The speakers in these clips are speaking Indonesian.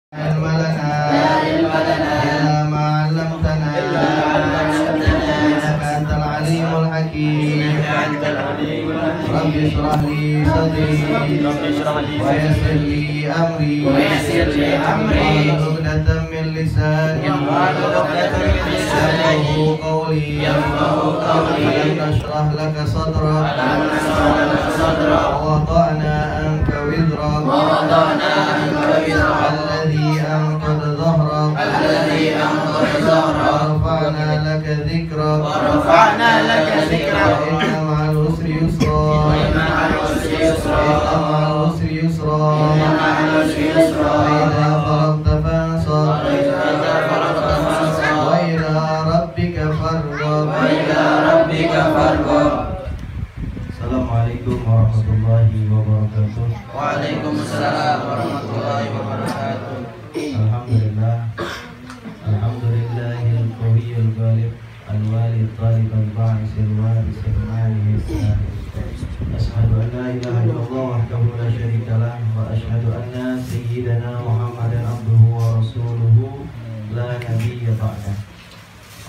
علم لنا إلا ما علمتنا إنك أنت العليم الحكيم رب اشرح لي صدري ويسر لي أمري واحلل عقدة من لساني يفقهوا قولي ألم نشرح لك صدرك ووضعنا عنك وزرك الذي أنقض ظهرك ورفعنا لك ذكرك إن مع العسر يسرا فإذا فرغت فانصب وإلى ربك فارغب. Assalamualaikum warahmatullahi wabarakatuh. Waalaikumsalam warahmatullahi wabarakatuh. Alhamdulillah, alhamdulillahil qawiyil ghalib al-walid talib al-ba'is al-waris al-mani Ashhadu an la ilaha illallah wahdahu la syarika lah wa ashhadu anna sayyidana Muhammadan abduhu wa rasuluhu la nabiyya ba'dah.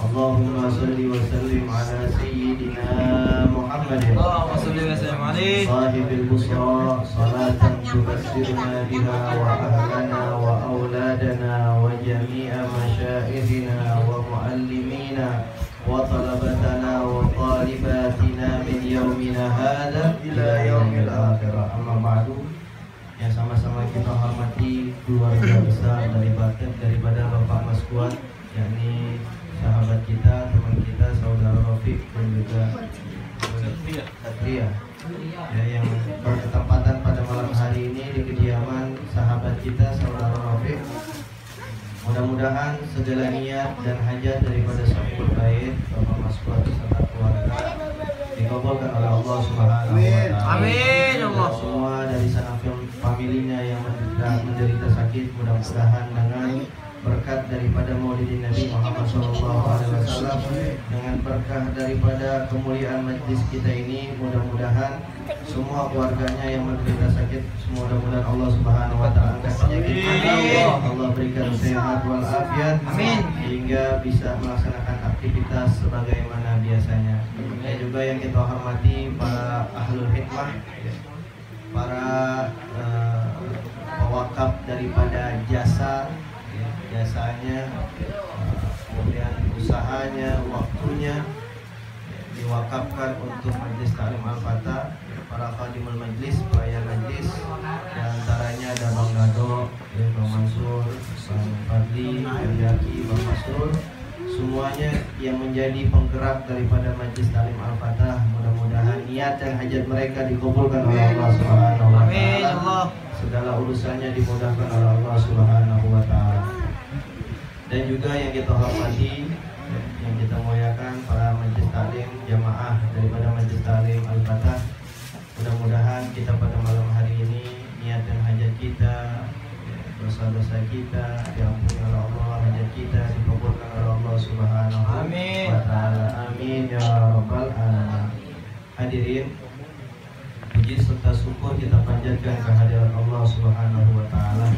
Allahumma salli wa sallim ala sayyidina Muhammadin Allahumma salli wa sallim alaihi sahibil busra salatan tubassiruna biha wa ahlana wa auladana wa jami'a masyaikhina wa muallimina wa talabatana wa talibatina min yaumina hadha ila yaumil akhirah. Amma ba'du. Yang sama-sama kita hormati keluarga besar daripada Bapak Mas Kuat, yakni sahabat kita, teman kita, saudara Rafiq dan juga Satria ya, yang berketempatan pada malam hari ini di kediaman sahabat kita, saudara Rafiq. Mudah-mudahan segala niat dan hajat daripada sahibul bait Bapak Mas Kuat serta keluarga dikabulkan oleh Allah Subhanahu wa taala. Amin ya Allah. Semua dari sanak familinya yang menderita sakit, mudah-mudahan dengan berkat daripada maulidin Nabi Muhammad SAW, dengan berkah daripada kemuliaan majlis kita ini, mudah-mudahan semua keluarganya yang menderita sakit, mudah-mudahan Allah Subhanahu wa taala angkat penyakitnya, Allah berikan sehat walafiat, hingga bisa melaksanakan aktivitas sebagaimana biasanya. Dan juga yang kita hormati para ahlul hikmah, para pewakaf daripada jasanya, kemudian usahanya, waktunya diwakafkan untuk Majelis Ta'lim Al-Fatah, para khadimul majlis, pelayan majlis, di antaranya ada Bang Gado, Bang Mansur, Bang Fadli, Bang Yaki, Bang Masrur, semuanya yang menjadi penggerak daripada Majelis Ta'lim Al-Fatah. Mudah-mudahan niat dan hajat mereka dikabulkan oleh Allah Subhanahu wa taala. Segala urusannya dimudahkan oleh Allah Subhanahu wa taala. Dan juga yang kita hormati, yang kita muliakan, para majelis taklim jamaah daripada Majelis Ta'lim Al-Fatah. Mudah-mudahan kita pada malam hari ini niat dan hajat kita, dosa-dosa kita diampuni oleh Allah, hajat kita dikabulkan oleh Allah Subhanahu wa taala. Amin ya rabbal alamin. Hadirin, puji serta syukur kita panjatkan kehadiran Allah Subhanahu wa taala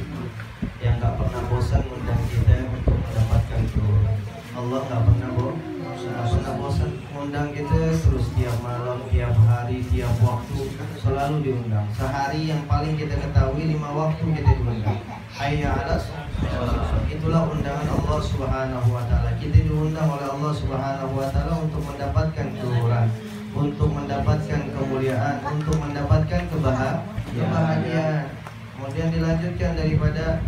yang gak pernah bosan mengundang kita untuk mendapatkan keluar. Allah gak pernah bosan mengundang kita, terus tiap malam, tiap hari, tiap waktu selalu diundang. Sehari yang paling kita ketahui 5 waktu kita diundang. Hayya 'alas shalah. Itulah undangan Allah Subhanahu wa taala. Kita diundang oleh Allah Subhanahu wa taala untuk mendapatkan keluhuran, untuk mendapatkan kemuliaan, untuk mendapatkan kebahagiaan. Kemudian dilanjutkan daripada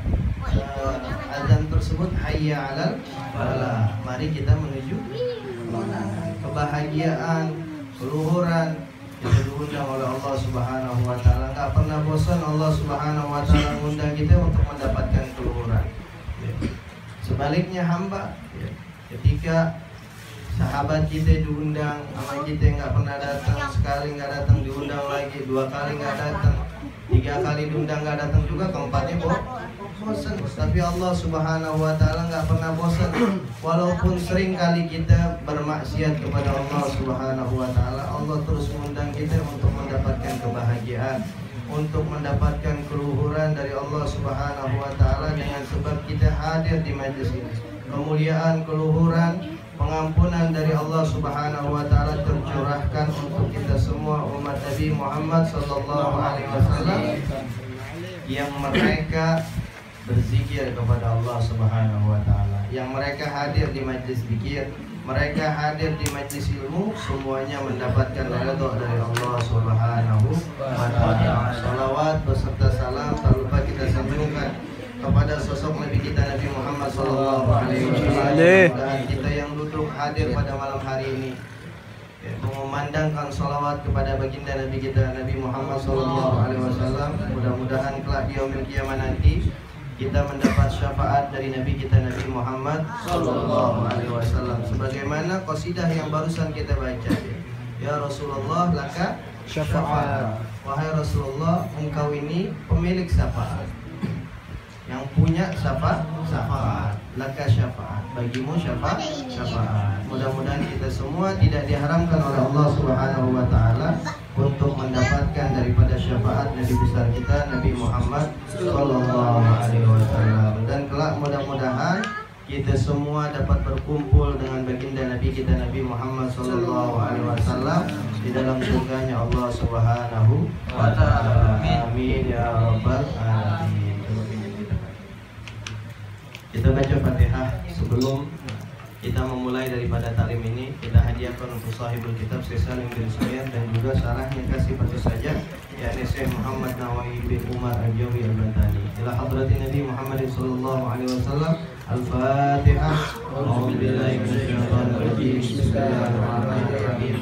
azan tersebut, hayya 'alal falah. Mari kita menuju kebahagiaan, keluhuran. Kita diundang oleh Allah Subhanahu wa taala. Enggak pernah bosan Allah Subhanahu wa taala mengundang kita untuk mendapatkan keluhuran. Sebaliknya hamba, ketika sahabat kita diundang, sama kita nggak pernah datang, sekali nggak datang diundang lagi, 2 kali nggak datang, 3 kali diundang nggak datang juga, keempatnya bosan. Tapi Allah Subhanahu wa taala nggak pernah bosan. Walaupun sering kali kita bermaksiat kepada Allah Subhanahu wa taala, Allah terus mengundang kita untuk mendapatkan kebahagiaan, untuk mendapatkan keluhuran dari Allah Subhanahu wa taala dengan sebab kita hadir di majelis ini. Kemuliaan, keluhuran, pengampunan dari Allah Subhanahu wa taala tercurahkan untuk kita semua umat Nabi Muhammad sallallahu alaihi wasallam yang mereka berzikir kepada Allah Subhanahu wa taala, yang mereka hadir di majlis zikir, mereka hadir di majlis ilmu, semuanya mendapatkan ridha dari Allah Subhanahu wa taala. Salawat beserta salam tak lupa kita sanjungkan kepada sosok Nabi kita Nabi Muhammad sallallahu alaihi wasallam, dan kita yang duduk hadir pada malam hari ini mengumandangkan salawat kepada baginda Nabi kita Nabi Muhammad sallallahu alaihi wasallam. Mudah-mudahan kelak di yaumil qiyamah nanti kita mendapat syafaat dari Nabi kita Nabi Muhammad sallallahu alaihi wasallam, sebagaimana qasidah yang barusan kita baca. Ya Rasulullah laka syafaat. Wahai Rasulullah, engkau ini pemilik syafaat, yang punya syafaat. Laka syafaat, bagimu syafaat. Mudah-mudahan kita semua tidak diharamkan oleh Allah Subhanahu wa taala untuk mendapatkan daripada syafaat Nabi besar kita Nabi Muhammad sallallahu alaihi wasallam, dan kelak mudah-mudahan kita semua dapat berkumpul dengan baginda Nabi kita Nabi Muhammad sallallahu alaihi wasallam di dalam surganya Allah Subhanahu wa taala. Amin ya rabbal alamin. Kita baca Fatihah sebelum kita memulai daripada taklim ini. Kita hadiahkan untuk sahibul kitab Syekh Salim bin Suhaib dan juga syarahnya kasih satu saja, yakni Syekh Muhammad Nawawi bin Umar Al-Jawi Al-Bantani. Ila hadratin Nabi Muhammad sallallahu alaihi wasallam. Al-Fatihah. A'udzubillahi minasyaitonir rajim. Bismillahirrahmanirrahim.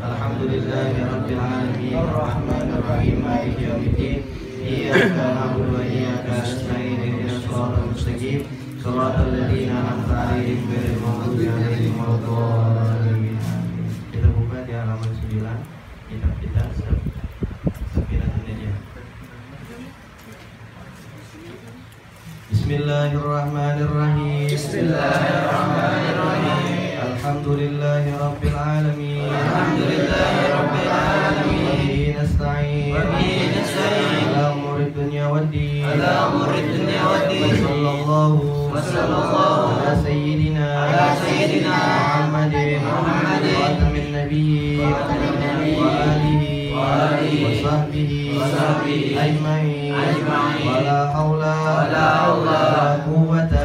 Alhamdulillahi rabbil alamin. Arrahmanir rahim. Maliki yaumiddin. Iyyaka na'budu wa iyyaka nasta'in. Ihdinas siratal mustaqim. Shiratal ladzina an'amta 'alaihim ghairil maghdubi 'alaihim waladdallin. Kita buka di halaman 9 kitab kita Safinatun Najah. Bismillahirrahmanirrahim. Bismillahirrahmanirrahim. Alhamdulillahi rabbil alamin. Alhamdulillahi rabbil alamin. Wabihi nasta'in. Wabihi nasta'in. Ala umuri dunya waddin. Ala umuri dunya waddin. Wassallallahu ala sayyidina Muhammadin khatamin nabiyyin wa alihi wa sahbihi ajma'in. Wala haula wala quwwata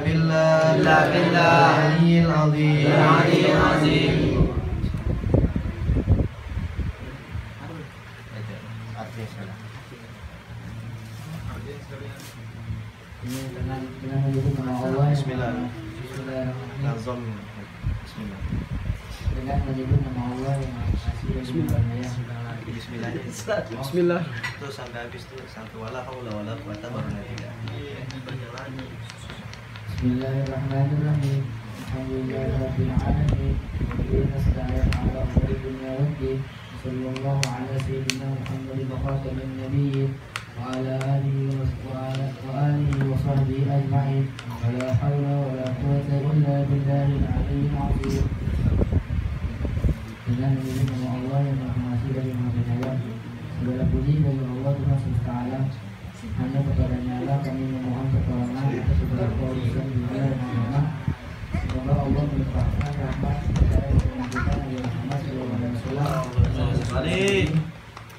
illa billah al-aliyyil azim. Bismillah. Dengan menyebut nama Allah yang Maha Kasih dan Bismillah. Itu sampai habis tuh sampai wala haula wala quwwata baru nanti. Bismillahirrahmanirrahim. Alhamdulillahirabbil alamin. Wa nasta'in 'ala umuri dunya waddin. Sallallahu ala sayyidina Muhammadin khatamin nabiyyin wa ala alihi wa sahbihi ajma'in. Wala haula wala quwwata illa billahil aliyyil azim. Dengan menyebut nama Allah yang Maha Pengasih dan Maha Penyayang, segala puji bagi Allah Tuhan semesta alam. Hanya kepadanya lah kami memohon pertolongan atas segala urusan dunia dan agama. Semoga Allah melimpahkan rahmat kepada kita Nabi Muhammad SAW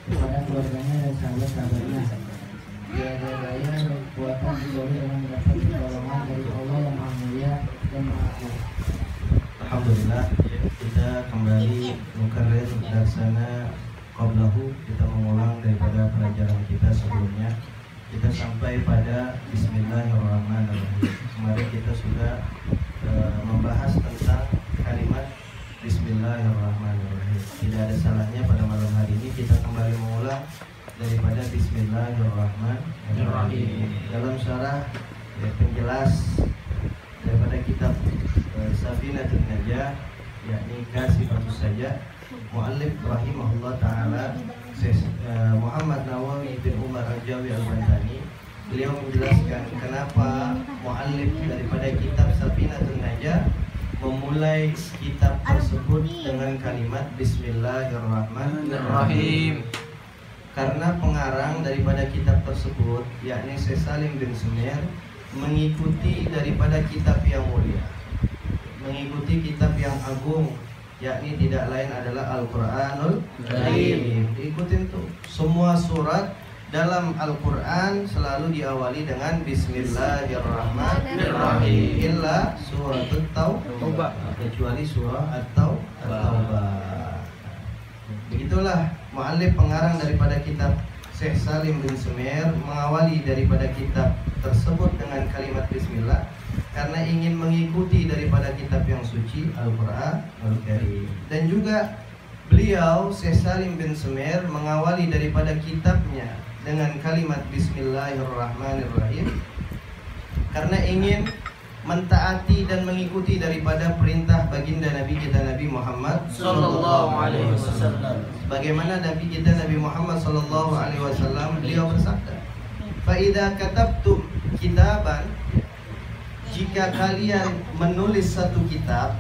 kepada keluarganya dan sahabat-sahabatnya. Tiada daya dan kekuatan kecuali dengan mendapat pertolongan dari Allah yang Maha Mulia dan Maha Agung. Alhamdulillah, kita kembali mukarrir darsana qablahu. Kita mengulang daripada pelajaran kita sebelumnya. Kita sampai pada Bismillahirrahmanirrahim. Kemarin kita sudah membahas tentang kalimat Bismillahirrahmanirrahim. Tidak ada salahnya pada malam hari ini kita kembali mengulang daripada Bismillahirrahmanirrahim. Dalam syarah penjelas daripada kitab Safinatun Najah, yakni kasih saja, muallif rahimahullah taala Muhammad Nawawi bin Umar Al-Jawi Al-Bantani, beliau menjelaskan kenapa muallif daripada kitab Safinatun Najah memulai kitab tersebut dengan kalimat Bismillahirrahmanirrahim. karena pengarang daripada kitab tersebut yakni Syekh Salim bin Sumer mengikuti daripada kitab yang mulia, mengikuti kitab yang agung, yakni tidak lain adalah Al-Quranul Karim. Diikutin tuh semua surat dalam Al-Quran selalu diawali dengan Bismillahirrahmanirrahim, illa surat At-Taubah, kecuali surah At-Taubah. Begitulah muallif pengarang daripada kitab Syekh Salim bin Sumer mengawali daripada kitab tersebut dengan kalimat Bismillah karena ingin mengikuti daripada kitab yang suci Al-Quran Al-Karim. Dan juga beliau Syekh Salim bin Sumer mengawali daripada kitabnya dengan kalimat Bismillahirrahmanirrahim karena ingin mentaati dan mengikuti daripada perintah baginda Nabi kita Nabi Muhammad sallallahu alaihi wasallam. Bagaimana Nabi kita Nabi Muhammad sallallahu alaihi wasallam beliau bersabda, "Fa idza katabtum kitaban," jika kalian menulis satu kitab,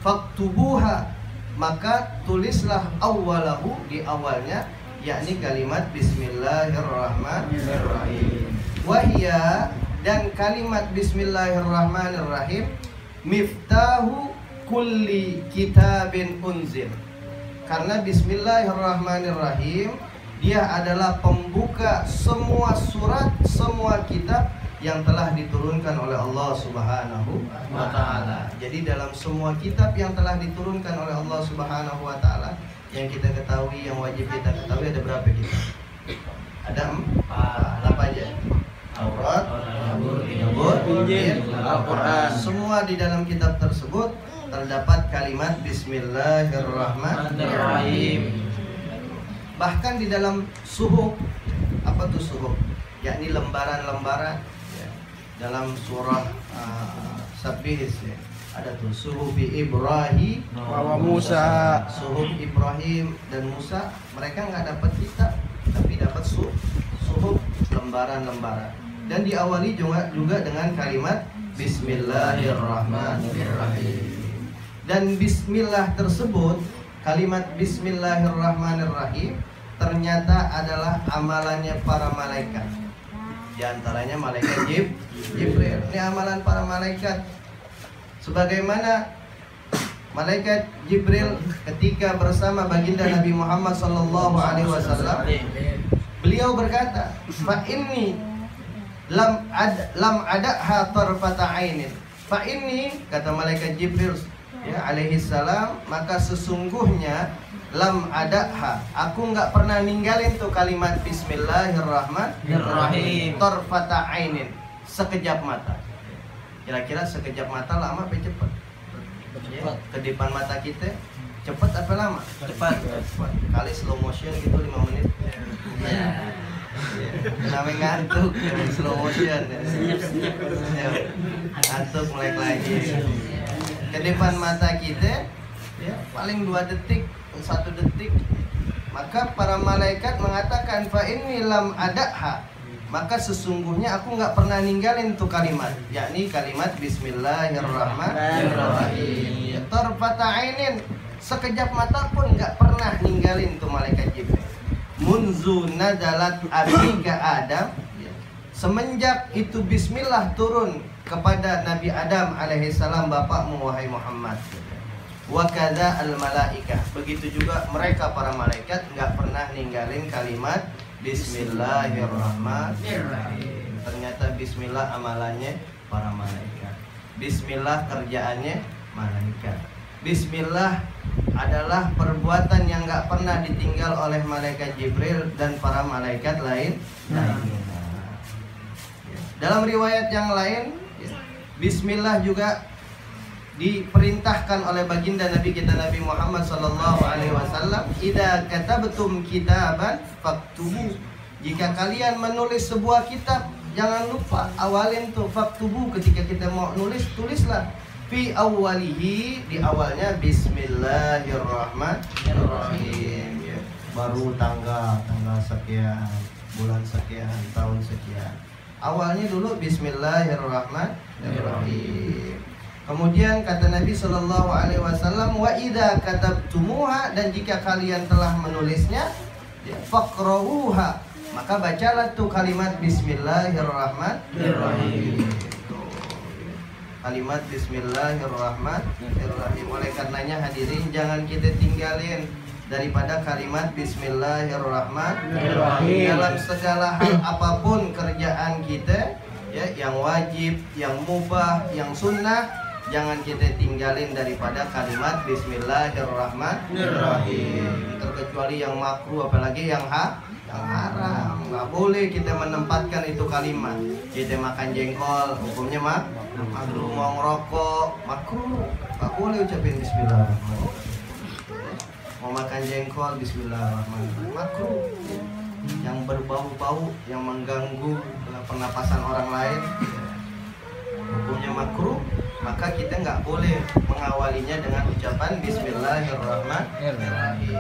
"faktubuha," maka tulislah awalahu, di awalnya yakni kalimat Bismillahirrahmanirrahim. Wa hiya, dan kalimat Bismillahirrahmanirrahim, miftahu kulli kitabin unzil. Karena Bismillahirrahmanirrahim dia adalah pembuka semua surat, semua kitab yang telah diturunkan oleh Allah Subhanahu wa taala. Jadi dalam semua kitab yang telah diturunkan oleh Allah Subhanahu wa taala yang kita ketahui, yang wajib kita ketahui, ada berapa kitab? Ada 4. Apa aja? Taurat, Zabur, Injil, Al-Quran. Semua di dalam kitab tersebut terdapat kalimat Bismillahirrahmanirrahim. Bahkan di dalam suhuf, apa tuh suhuf? Yakni lembaran-lembaran ya. Dalam surah Sabbih ya. Ada tuh suhuf Ibrahim wa Musa. Suhuf Ibrahim dan Musa, mereka nggak dapat kitab, tapi dapat suhuf, lembaran-lembaran. Dan diawali juga dengan kalimat Bismillahirrahmanirrahim. Dan Bismillah tersebut, kalimat Bismillahirrahmanirrahim ternyata adalah amalannya para malaikat. Di antaranya malaikat Jibril. Ini amalan para malaikat. Sebagaimana malaikat Jibril ketika bersama baginda Nabi Muhammad SAW, beliau berkata, "Fa inni lam ada'ha tarfata ainin." Fa inni, kata malaikat Jibril ya alaihi salam, maka sesungguhnya lam ada'ha, aku enggak pernah ninggalin tuh kalimat Bismillahirrahmanirrahim tarfata ainin, sekejap mata. Kira-kira sekejap mata lama apa cepat? Ya, kedipan mata kita cepat apa lama? Cepat. Kali slow motion gitu 5 menit. Ya. Namanya ngantuk, slow motion. Ngantuk mulai lagi. Kedipan mata kita ya, paling 2 detik, 1 detik. Maka para malaikat mengatakan, "Fa inni lam ada'ha," maka sesungguhnya aku nggak pernah ninggalin tuh kalimat, yakni kalimat Bismillahirrahmanirrahim. Tarfata ainin, sekejap mata pun nggak pernah ninggalin tuh malaikat Jibril. Munzu nadalat abika Adam, semenjak itu Bismillah turun kepada Nabi Adam alaihissalam, bapakmu wahai Muhammad. Wa kadza al malaikah, begitu juga mereka para malaikat nggak pernah ninggalin kalimat Bismillahirrahmanirrahim. Ternyata Bismillah amalannya para malaikat. Bismillah kerjaannya malaikat. Bismillah adalah perbuatan yang nggak pernah ditinggal oleh malaikat Jibril dan para malaikat lain. Dalam riwayat yang lain, Bismillah juga diperintahkan oleh baginda Nabi kita Nabi Muhammad sallallahu alaihi wasallam, "Idza katabtum kitaban faktubu." Jika kalian menulis sebuah kitab, jangan lupa awalin tuh faktubu. Ketika kita mau nulis, tulislah fi awwalihi, di awalnya Bismillahirrahmanirrahim ya. Baru tanggal sekian, bulan sekian, tahun sekian, awalnya dulu Bismillahirrahmanirrahim. Kemudian kata Nabi SAW, "Wa idza katabtumuha," dan jika kalian telah menulisnya, ya, faqra'uha, maka bacalah tuh kalimat bismillahirrahmanirrahim. Kalimat bismillahirrahmanirrahim. Oleh karenanya hadirin, jangan kita tinggalin daripada kalimat bismillahirrahmanirrahim dalam segala hal apapun kerjaan kita, ya, yang wajib, yang mubah, yang sunnah, jangan kita tinggalin daripada kalimat bismillahirrahmanirrahim. Terkecuali yang makruh, apalagi yang haram, nggak boleh kita menempatkan itu kalimat. Kita makan jengkol, hukumnya makruh. Mau ngerokok, makruh, nggak boleh ucapin bismillahirrahmanirrahim. Mau makan jengkol, bismillahirrahmanirrahim, makruh. Yang berbau-bau, yang mengganggu pernapasan orang lain, hukumnya makruh. Maka kita nggak boleh mengawalinya dengan ucapan bismillahirrahmanirrahim.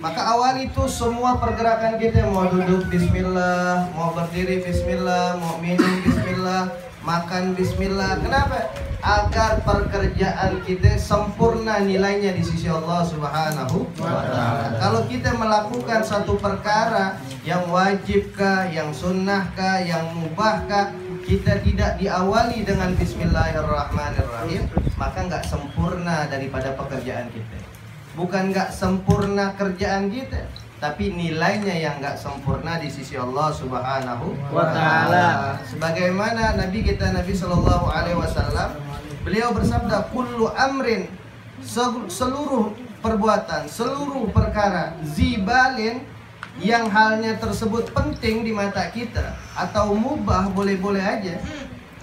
Maka awali itu semua pergerakan kita, mau duduk bismillah, mau berdiri bismillah, mau minum bismillah, makan bismillah. Kenapa? Agar pekerjaan kita sempurna nilainya di sisi Allah Subhanahu wa ta'ala. Kalau kita melakukan satu perkara yang wajibkah, yang sunnahkah, yang mubahkah, kita tidak diawali dengan bismillahirrahmanirrahim, maka nggak sempurna daripada pekerjaan kita. Bukan nggak sempurna kerjaan kita, tapi nilainya yang nggak sempurna di sisi Allah Subhanahu wa ta'ala. Sebagaimana Nabi kita, Nabi Shallallahu Alaihi Wasallam, beliau bersabda, kullu amrin, seluruh perbuatan, seluruh perkara, zibalin, yang halnya tersebut penting di mata kita atau mubah, boleh-boleh aja,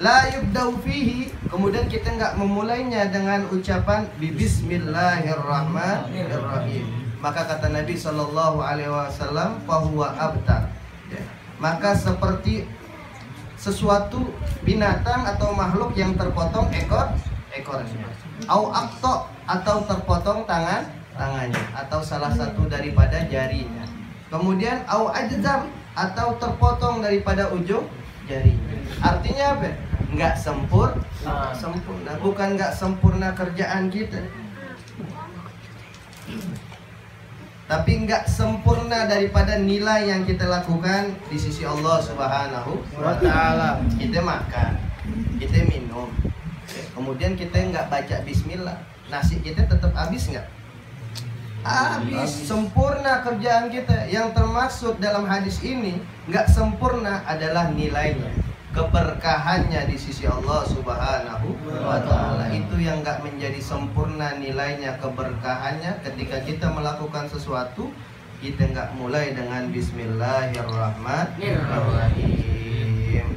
la yubda'u fihi, kemudian kita nggak memulainya dengan ucapan bismillahirrahmanirrahim, maka kata Nabi Shallallahu Alaihi Wasallam, fahuwa abtar, ya, maka seperti sesuatu binatang atau makhluk yang terpotong ekornya, au akto, atau terpotong tangannya, atau salah satu daripada jarinya. Kemudian au ajzam, atau terpotong daripada ujung jarinya. Artinya apa? Nggak sempurna. Bukan nggak sempurna kerjaan kita, tapi nggak sempurna daripada nilai yang kita lakukan di sisi Allah Subhanahu wa ta'ala. Kita makan, kita minum, kemudian kita nggak baca bismillah, nasi kita tetap habis nggak? Habis. Sempurna kerjaan kita. Yang termaksud dalam hadis ini nggak sempurna adalah nilainya, keberkahannya di sisi Allah Subhanahu wa ta'ala. Itu yang nggak menjadi sempurna nilainya, keberkahannya, ketika kita melakukan sesuatu kita nggak mulai dengan bismillahirrahmanirrahim.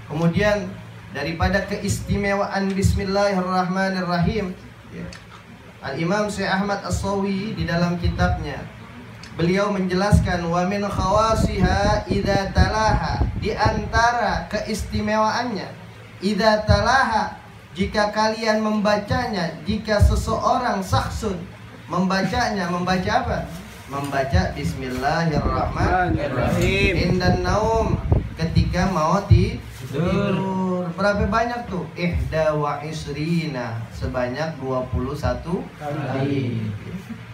Kemudian daripada keistimewaan bismillahirrahmanirrahim, Al-Imam Syekh Ahmad As-Sawi di dalam kitabnya, beliau menjelaskan, wa min khawasiha idza talaha, di antara keistimewaannya, idza talaha, jika kalian membacanya, jika seseorang saksun membacanya, membaca apa? Membaca bismillahirrahmanirrahim indan naum, ketika mau tidur. Berapa banyak tuh? Ihda wa isrina, sebanyak 21 kali.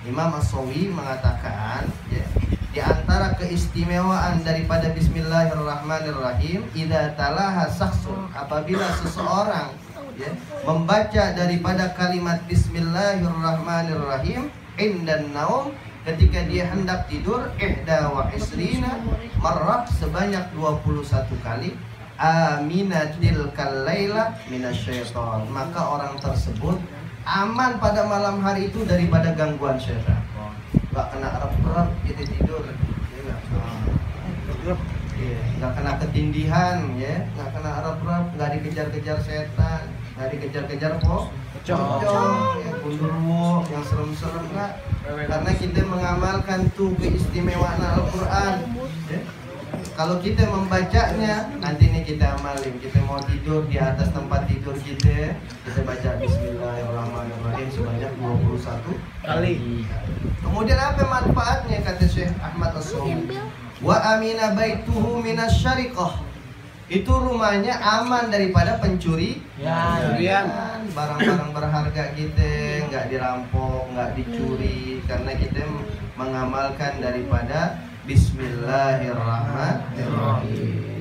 Imam As-Sawi mengatakan, ya, di antara keistimewaan daripada bismillahirrahmanirrahim, idza talaha saksun, apabila seseorang, ya, membaca daripada kalimat bismillahirrahmanirrahim indan naum, ketika dia hendak tidur, ihda wa isrina marrah, sebanyak 21 kali, aminatil kalaila minasyaiton, maka orang tersebut aman pada malam hari itu daripada gangguan syaitan. Gak kena rep-rep gitu tidur, gak kena ketindihan, ya, gak kena rep-rep, gak dikejar-kejar setan, gak dikejar-kejar pocong, ya, gundurwo yang serem-serem, gak. Karena kita mengamalkan tuh keistimewaan Al-Quran, ya. Kalau kita membacanya, nanti nih kita amalin. Kita mau tidur, di atas tempat tidur kita baca bismillahirrahmanirrahim sebanyak 21 kali. Kemudian apa manfaatnya, kata Syekh Ahmad As-Sawi? Wa amina baituhu minasyariqah, itu rumahnya aman daripada pencurian. Barang-barang berharga kita nggak dirampok, nggak dicuri, karena kita mengamalkan daripada Bismillahirrahmanirrahim.